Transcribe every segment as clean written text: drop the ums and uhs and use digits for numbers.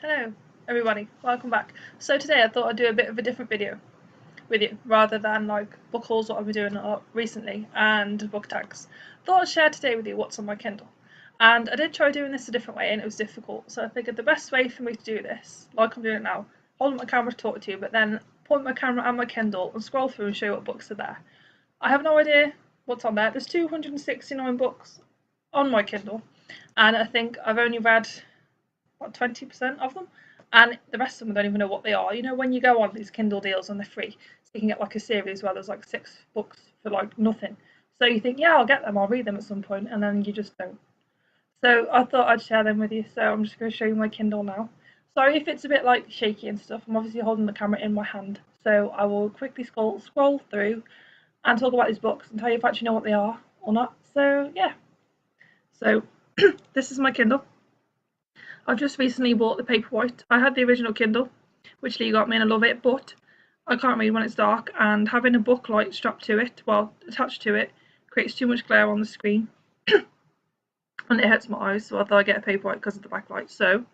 Hello everybody, welcome back. So today I thought I'd do a bit of a different video with you rather than like book hauls, what I've been doing a lot recently, and book tags. Thought I'd share today with you what's on my Kindle. And I did try doing this a different way and it was difficult, so I figured the best way for me to do this, like I'm doing it now, holding my camera to talk to you, but then point my camera and my Kindle and scroll through and show you what books are there. I have no idea what's on there. There's 269 books on my Kindle, and I think I've only read 20% of them, and the rest of them I don't even know what they are. You know, when you go on these Kindle deals and they're free, so you can get like a series where there's like 6 books for like nothing. So you think, yeah, I'll get them, I'll read them at some point, and then you just don't. So I thought I'd share them with you. So I'm just going to show you my Kindle now. Sorry if it's a bit like shaky and stuff. I'm obviously holding the camera in my hand, so I will quickly scroll through and talk about these books and tell you if I actually know what they are or not. So yeah. So this is my Kindle. I've just recently bought the Paperwhite. I had the original Kindle, which Lee got me, and I love it, but I can't read when it's dark, and having a book light strapped to it, well, attached to it, creates too much glare on the screen, and it hurts my eyes, so I thought I'd get a Paperwhite because of the backlight. So,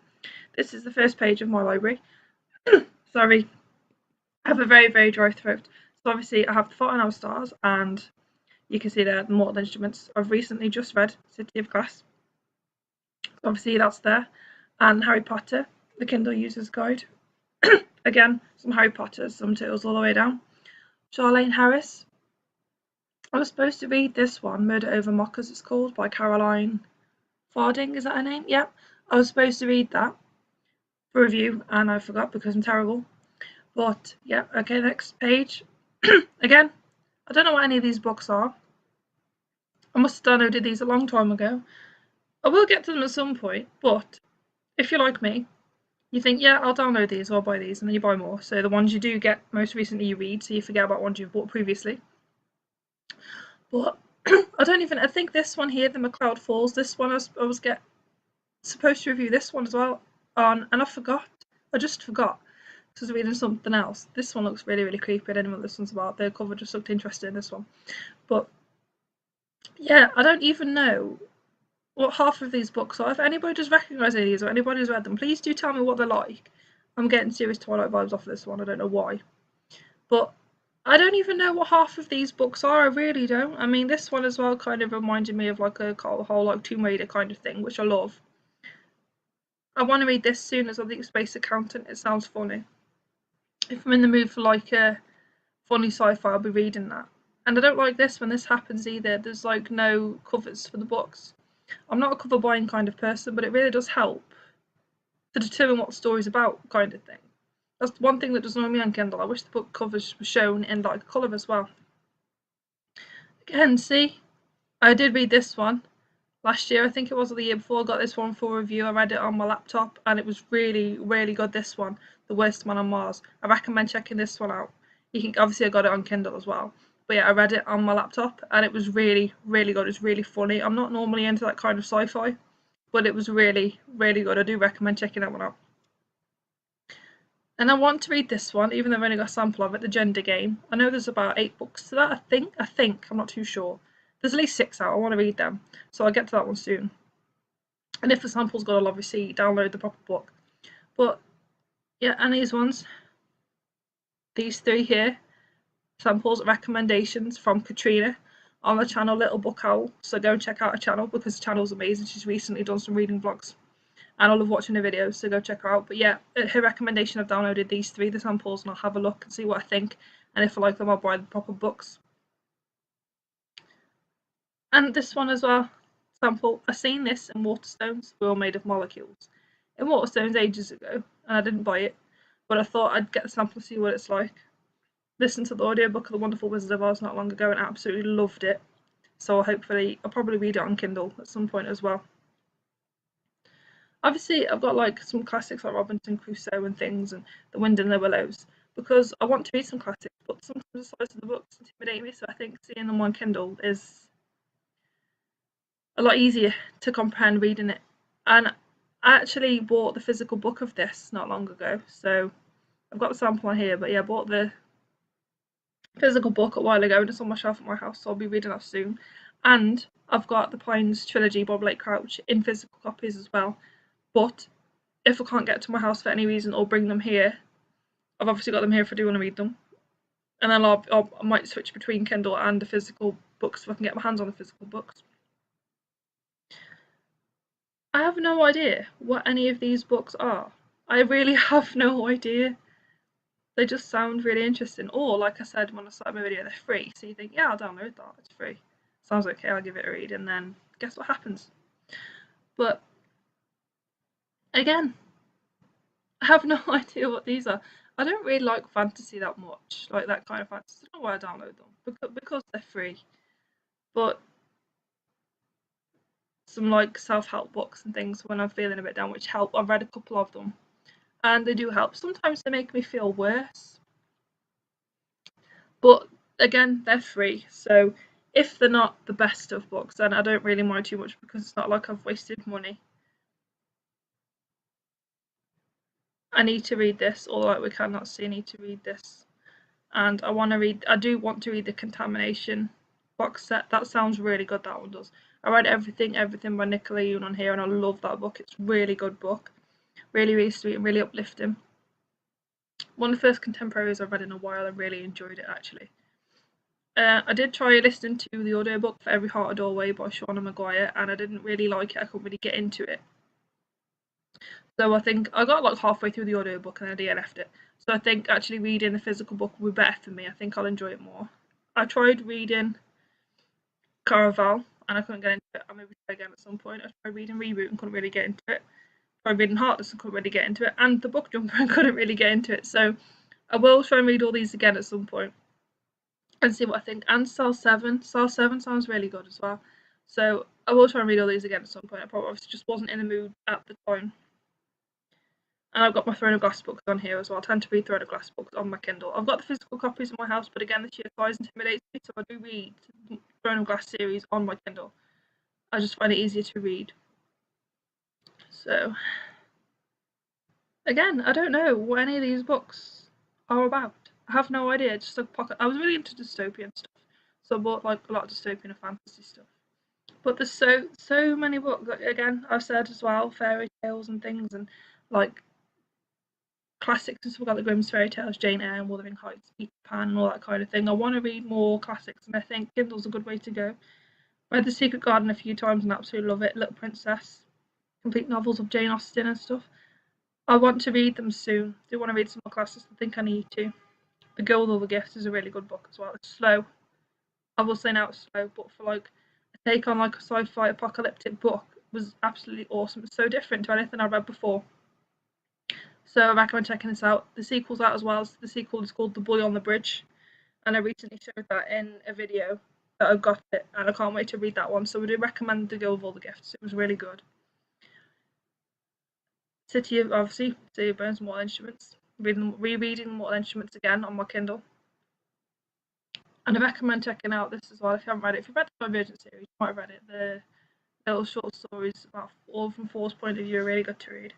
this is the first page of my library. Sorry, I have a very, very dry throat. So obviously I have the Fault in Our Stars, and you can see there the Mortal Instruments. I've recently just read City of Glass. Obviously that's there. And Harry Potter, the Kindle User's Guide. Again, some Harry Potter, some titles all the way down. Charlene Harris. I was supposed to read this one, Murder Over Mockers it's called, by Caroline Farding, is that her name? Yep. I was supposed to read that for review, and I forgot because I'm terrible. But, yeah, okay, next page. Again, I don't know what any of these books are. I must have downloaded these a long time ago. I will get to them at some point, but if you're like me, you think, yeah, I'll download these or I'll buy these, and then you buy more. So the ones you do get most recently you read, so you forget about ones you've bought previously. But I think this one here, The McCloud Falls, this one I was supposed to review this one as well on, and I forgot. I just forgot because I was reading something else. This one looks really, really creepy. I don't know what this one's about. The cover just looked interesting, this one. But yeah, I don't even know what half of these books are. If anybody does recognise any of these or anybody has read them, please do tell me what they're like. I'm getting serious Twilight vibes off this one. I don't know why. But I don't even know what half of these books are. I really don't. I mean, this one as well kind of reminded me of like a whole like Tomb Raider kind of thing, which I love. I want to read this soon as I think Space Accountant. It sounds funny. If I'm in the mood for like a funny sci-fi, I'll be reading that. And I don't like this when this happens either. There's like no covers for the books. I'm not a cover buying kind of person, but it really does help to determine what the story's about, kind of thing. That's one thing that does annoy me on Kindle. I wish the book covers were shown in like colour as well. Again, see, I did read this one last year, I think it was, or the year before. I got this one for review. I read it on my laptop and it was really, really good. This one, The Worst Man on Mars. I recommend checking this one out. You can obviously I got it on Kindle as well. But yeah, I read it on my laptop and it was really, really good. It's really funny. I'm not normally into that kind of sci-fi, but it was really, really good. I do recommend checking that one out. And I want to read this one, even though I've only got a sample of it, The Gender Game. I know there's about 8 books to that, I think, I'm not too sure. There's at least 6 out, I want to read them, so I'll get to that one soon. And if the sample's good, I'll obviously download the proper book. But, yeah, and these ones, these 3 here, samples, recommendations from Katrina on the channel Little Book Owl. So go and check out her channel because the channel's amazing. She's recently done some reading vlogs and I love watching her videos, so go check her out. But yeah, at her recommendation, I've downloaded these 3, the samples, and I'll have a look and see what I think, and if I like them, I'll buy the proper books. And this one as well, sample. I seen this in Waterstones. We're all made of molecules in Waterstones ages ago, and I didn't buy it, but I thought I'd get the sample to see what it's like. Listened to the audiobook of The Wonderful Wizard of Oz not long ago and absolutely loved it, so I'll probably read it on Kindle at some point as well. Obviously, I've got like some classics like Robinson Crusoe and things, and The Wind in the Willows, because I want to read some classics, but sometimes the size of the books intimidate me, so I think seeing them on Kindle is a lot easier to comprehend reading it. And I actually bought the physical book of this not long ago, so I've got the sample on here, but yeah, I bought the physical book a while ago and it's on my shelf at my house, so I'll be reading that soon. And I've got the Pines trilogy, Bob Lake Crouch, in physical copies as well. But if I can't get to my house for any reason or bring them here, I've obviously got them here if I do want to read them. And then I might switch between Kindle and the physical books if I can get my hands on the physical books. I have no idea what any of these books are. I really have no idea. They just sound really interesting. Or, like I said when I started my video, they're free. So you think, yeah, I'll download that. It's free. Sounds okay, I'll give it a read. And then guess what happens? But again, I have no idea what these are. I don't really like fantasy that much, like that kind of fantasy. I don't know why I download them, because they're free. But some like self-help books and things when I'm feeling a bit down, which help. I've read a couple of them, and they do help. Sometimes they make me feel worse, but again, they're free. So if they're not the best of books, then I don't really mind too much because it's not like I've wasted money. I need to read this, or like we cannot see. I need to read this. And I do want to read the Contamination box set. That sounds really good, that one does. I read Everything by Nicola Yoon on here, and I love that book. It's a really good book. Really, really sweet and really uplifting. One of the first contemporaries I've read in a while. I really enjoyed it, actually. I did try listening to the audiobook for Every Heart a Doorway by Shauna Maguire, and I didn't really like it. I couldn't really get into it. So I think I got like halfway through the audiobook and then I left it. So I think actually reading the physical book would be better for me. I think I'll enjoy it more. I tried reading Caraval and I couldn't get into it. I'll maybe try again at some point. I tried reading Reboot and couldn't really get into it. I tried reading Heartless and couldn't really get into it. And The Book Jumper and couldn't really get into it. So I will try and read all these again at some point and see what I think. And Cell 7. Cell 7 sounds really good as well. So I will try and read all these again at some point. I probably just wasn't in the mood at the time. And I've got my Throne of Glass books on here as well. I tend to read Throne of Glass books on my Kindle. I've got the physical copies in my house, but again, this year size intimidates me, so I do read the Throne of Glass series on my Kindle. I just find it easier to read. So, again, I don't know what any of these books are about. I have no idea. Just a pocket. I was really into dystopian stuff, so I bought like a lot of dystopian and fantasy stuff. But there's so many books. Like, again, I've said as well, fairy tales and things, and like classics. So we've got the Grimm's fairy tales, Jane Eyre, and Wuthering Heights, Peter Pan, and all that kind of thing. I want to read more classics, and I think Kindle's a good way to go. Read The Secret Garden a few times and absolutely love it. Little Princess, complete novels of Jane Austen and stuff. I want to read them soon. I do want to read some more classics. I think I need to. The Girl with All the Gifts is a really good book as well. It's slow. I will say now it's slow, but for like a take on like a sci-fi apocalyptic book was absolutely awesome. It's so different to anything I've read before. So I recommend checking this out. The sequel's out as well. The sequel is called The Boy on the Bridge, and I recently showed that in a video that I got it, and I can't wait to read that one. So we do recommend The Girl with All the Gifts. It was really good. City of Bones, Mortal Instruments. Rereading Mortal Instruments again on my Kindle. And I recommend checking out this as well if you haven't read it. If you've read the Divergent series, you might have read it. The little short stories about all from Four's point of view are really good to read.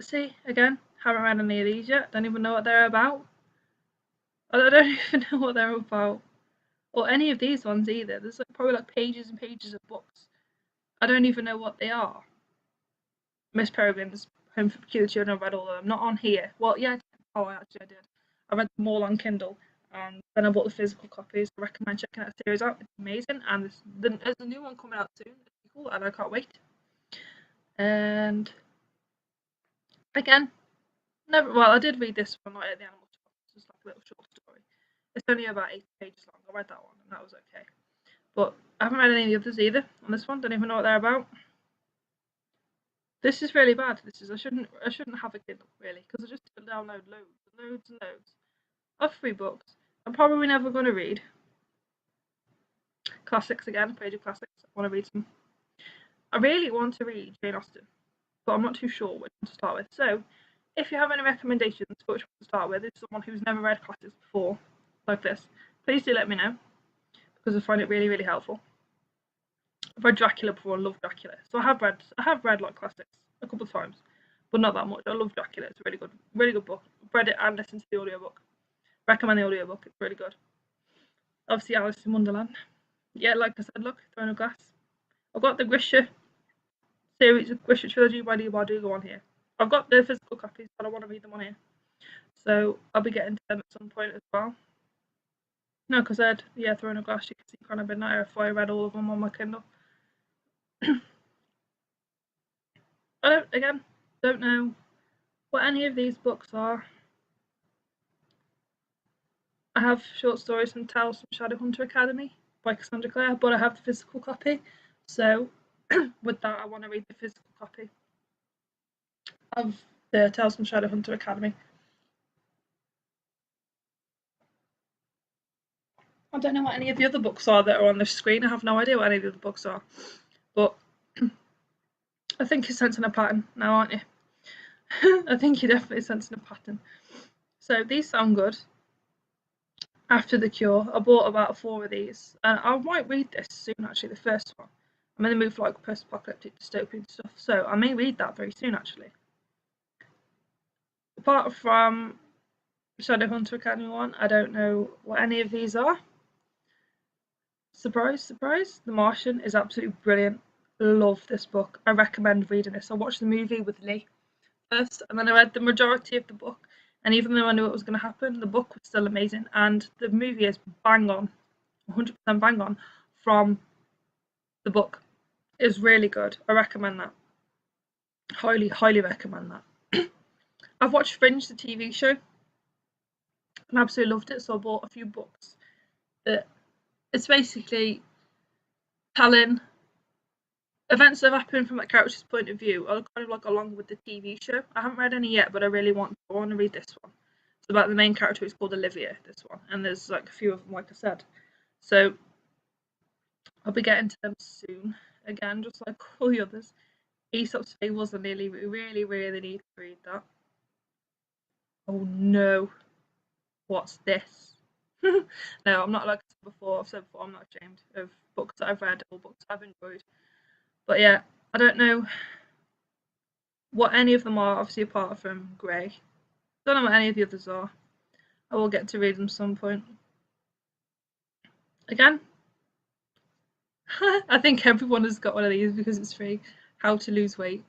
See, again, haven't read any of these yet. Don't even know what they're about. I don't even know what they're about. Or any of these ones either. There's like probably like pages and pages of books. I don't even know what they are. Miss Peregrine's Home for Peculiar Children, I've read all of them. Not on here. Well, yeah, I did. I read them all on Kindle. And then I bought the physical copies. I recommend checking that series out. It's amazing. And there's a new one coming out soon. It's cool, and I can't wait. And again, I did read this one, Night at the Animal Shop. It's just like a little short story. It's only about 8 pages long. I read that one, and that was okay. But I haven't read any of the others either on this one. Don't even know what they're about. This is really bad. I shouldn't have a Kindle really, because I just download loads of free books. I'm probably never going to read. Classics again, page of classics. I want to read some. I really want to read Jane Austen, but I'm not too sure which one to start with. So, if you have any recommendations for which one to start with, if someone who's never read classics before, like this, please do let me know, because I find it really, really helpful. I've read Dracula before. I love Dracula, so I have read like classics a couple of times, but not that much. I love Dracula. It's a really good book. I've read it and listened to the audiobook. Recommend the audiobook. It's really good. Obviously, Alice in Wonderland. Yeah, like I said, look, Throne of Glass. I've got the Grisha series of Witcher Trilogy by Lee Bardugo on here. I've got the physical copies, but I want to read them on here. So I'll be getting to them at some point as well. No, because I'd, Throne of Glass, you can see kind of midnight if I read all of them on my Kindle. I don't know what any of these books are. I have short stories from Tales from Shadowhunter Academy by Cassandra Clare, but I have the physical copy. So with that, I want to read the physical copy of the Tales from Shadowhunter Academy. I don't know what any of the other books are that are on the screen. I have no idea what any of the other books are. But I think you're sensing a pattern now, aren't you? I think you're definitely sensing a pattern. So these sound good. After the Cure, I bought about 4 of these, and I might read this soon. Actually, the first one. I'm in the mood for like post-apocalyptic dystopian stuff, so I may read that very soon. Actually, apart from Shadowhunter Academy one, I don't know what any of these are. Surprise, surprise! The Martian is absolutely brilliant. Love this book. I recommend reading this. I watched the movie with Lee first, and then I read the majority of the book. And even though I knew what was going to happen, the book was still amazing. And the movie is bang on, 100% bang on from the book. It's really good. I recommend that. Highly, highly recommend that. I've watched Fringe, the TV show, and absolutely loved it. So I bought a few books. It's basically telling events that have happened from that character's point of view, are kind of like along with the TV show. I haven't read any yet, but I really want to read this one. It's about the main character who's called Olivia, this one, and there's like a few of them, like I said. So I'll be getting to them soon. Again, just like all the others. Aesop's Fables and Lily, we really, really need to read that. Oh no. What's this? No, I'm not, like I said before, I'm not ashamed of books that I've read or books I've enjoyed. But yeah, I don't know what any of them are, obviously apart from Grey. Don't know what any of the others are. I will get to read them some point. Again, I think everyone has got one of these because it's free. How to lose weight,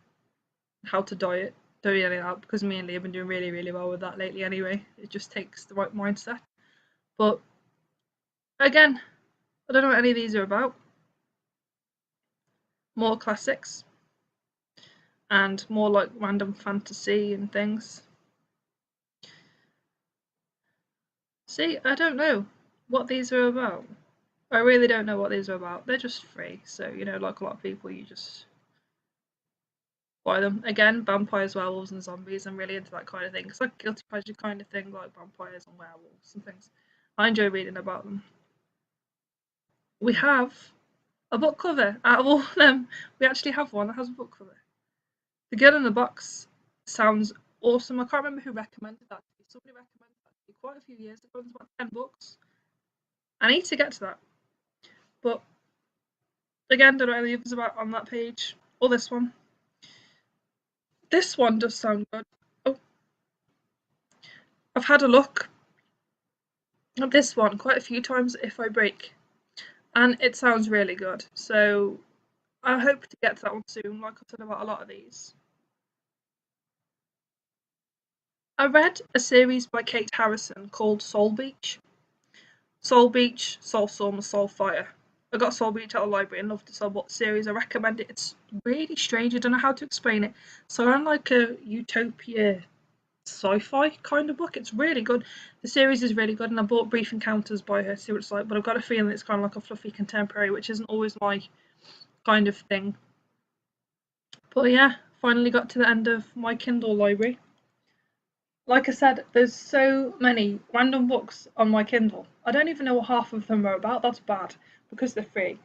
how to diet. Don't read any of that because me and Lee have been doing really, really well with that lately anyway. It just takes the right mindset. But again, I don't know what any of these are about. More classics and more like random fantasy and things. See, I don't know what these are about. I really don't know what these are about. They're just free, so like a lot of people, you just buy them. Again, vampires, werewolves, and zombies. I'm really into that kind of thing. It's like guilty pleasure kind of thing, like vampires and werewolves and things. I enjoy reading about them. We have a book cover out of all of them. We actually have one that has a book cover. The Girl in the Box sounds awesome. I can't remember who recommended that. Somebody recommended that quite a few years ago. It's about 10 books. I need to get to that. But again, don't know any others about on that page or this one. This one does sound good. Oh, I've had a look at this one quite a few times. If I Break, and it sounds really good. So I hope to get to that one soon. Like I said about a lot of these. I read a series by Kate Harrison called Soul Beach. Soul Beach, Soul Storm, Soul Fire. I got Soul Beach at the library and loved the Soul Beach series. I recommend it. It's really strange. I don't know how to explain it. So I'm like a utopia sci-fi kind of book. It's really good. The series is really good, and I bought Brief Encounters by her to see what it's like, but I've got a feeling it's kind of like a fluffy contemporary, which isn't always my kind of thing. But yeah, finally got to the end of my Kindle library. Like I said, there's so many random books on my Kindle. I don't even know what half of them are about. That's bad because they're free.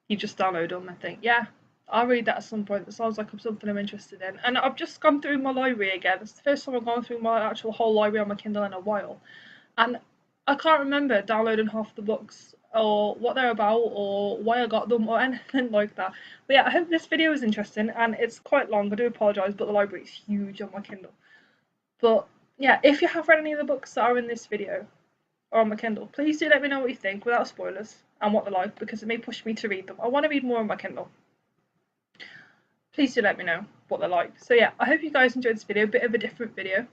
You just download them and think, yeah, I'll read that at some point. That sounds like something I'm interested in. And I've just gone through my library again. It's the first time I've gone through my actual whole library on my Kindle in a while. And I can't remember downloading half the books or what they're about or why I got them or anything like that. But yeah, I hope this video is interesting, and it's quite long. I do apologise, but the library is huge on my Kindle. But yeah, if you have read any of the books that are in this video or on my Kindle, please do let me know what you think without spoilers and what they're like, because it may push me to read them. I want to read more on my Kindle. please do let me know what they're like. So yeah, I hope you guys enjoyed this video, a bit of a different video.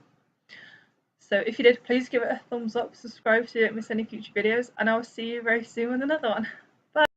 So if you did, please give it a thumbs up, subscribe so you don't miss any future videos, and I will see you very soon with another one.